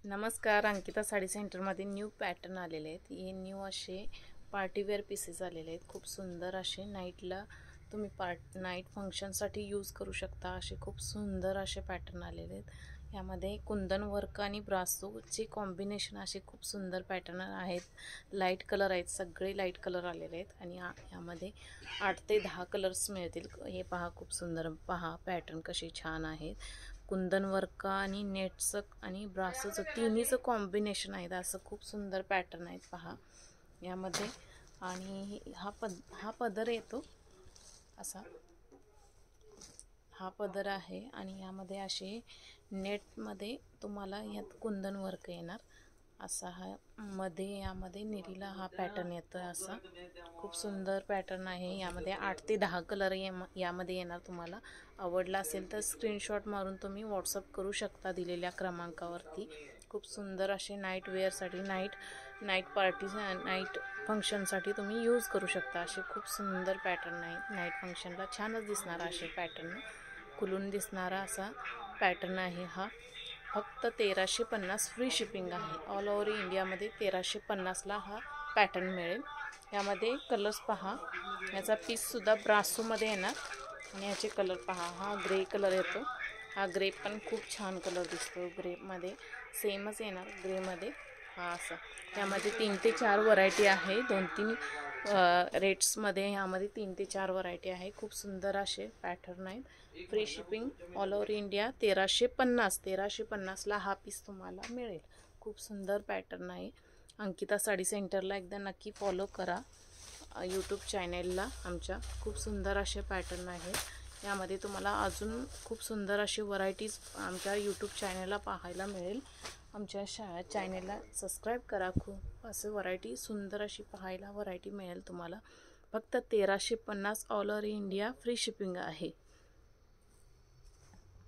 नमस्कार, अंकिता साडी सेंटरमध्ये new pattern आलेले आहेत। हे न्यू असे पार्टीवेअर पीसेस आलेले आहेत। खूप सुंदर असे नाईटला तुम्ही नाईट फंक्शनसाठी यूज करू शकता। असे खूप सुंदर असे पॅटर्न आलेले आहेत। यामध्ये कुंदन वर्क आणि ब्रासोचे कॉम्बिनेशन असे खूप सुंदर पॅटर्न आहेत। लाईट कलर आहेत, सगळे लाईट कलर आलेले आहेत आणि यामध्ये 8 ते 10 कलर्स मिळतील। हे पहा, खूप सुंदर पहा पॅटर्न कसे छान आहेत। कुंदन वर्क आणि नेटचं आणि ब्रासोचं तिन्हीचं कॉम्बिनेशन आहे। असं खूप सुंदर पॅटर्न आहेत पहा यामध्ये। आणि हा पदर येतो असा, हा पदर आहे आणि यामध्ये असे नेटमध्ये तुम्हाला यात कुंदन वर्क येणार असा। हा मध्ये यामध्ये निरीला हा पॅटर्न येतो असा। खूप सुंदर पॅटर्न आहे। यामध्ये 8 ते 10 कलर यामध्ये येणार। तुम्हाला आवडला असेल तर स्क्रीनशॉट मारून तुम्ही व्हॉट्सअप करू शकता दिलेल्या क्रमांकावरती। खूप सुंदर असे नाईट वेअरसाठी, नाईट पार्टी, नाईट फंक्शनसाठी तुम्ही यूज करू शकता। असे खूप सुंदर पॅटर्न आहेत। नाईट फंक्शनला छानच दिसणारा असे पॅटर्न, खुलून दिसणारा असा पॅटर्न आहे हा। फक्त 1350 फ्री शिपिंग आहे। ऑल ओव्हर इंडियामध्ये 1350ला हा पॅटर्न मिळेल। यामध्ये कलर्स पहा, याचा पीससुद्धा ब्रासोमध्ये येणार आणि याचे कलर पहा। हा ग्रे कलर येतो, हा ग्रे पण खूप छान कलर दिसतो। ग्रेमध्ये सेमच येणार ग्रेमध्ये हा असा। यामध्ये 3 ते 4 व्हरायटी आहे, 2-3 रेट्समध्ये। यामध्ये 3 ते 4 व्हरायटी आहे। खूप सुंदर असे पॅटर्न आहेत। Free shipping all over India 1350ला हा पीस तुम्हाला मिळेल। खूप सुंदर पॅटर्न आहे। अंकिता साडी सेंटरला एकदा नक्की फॉलो करा, यूट्यूब चॅनेलला आमच्या। खूप सुंदर असे पॅटर्न आहेत। यामध्ये तुम्हाला अजून खूप सुंदर अशी व्हरायटीज आमच्या यूट्यूब चॅनेलला पाहायला मिळेल। आमच्या चॅनेलला सबस्क्राईब करा। खूप असं व्हरायटी सुंदर अशी पाहायला व्हरायटी मिळेल तुम्हाला। फक्त 1350 all over India free shipping आहे।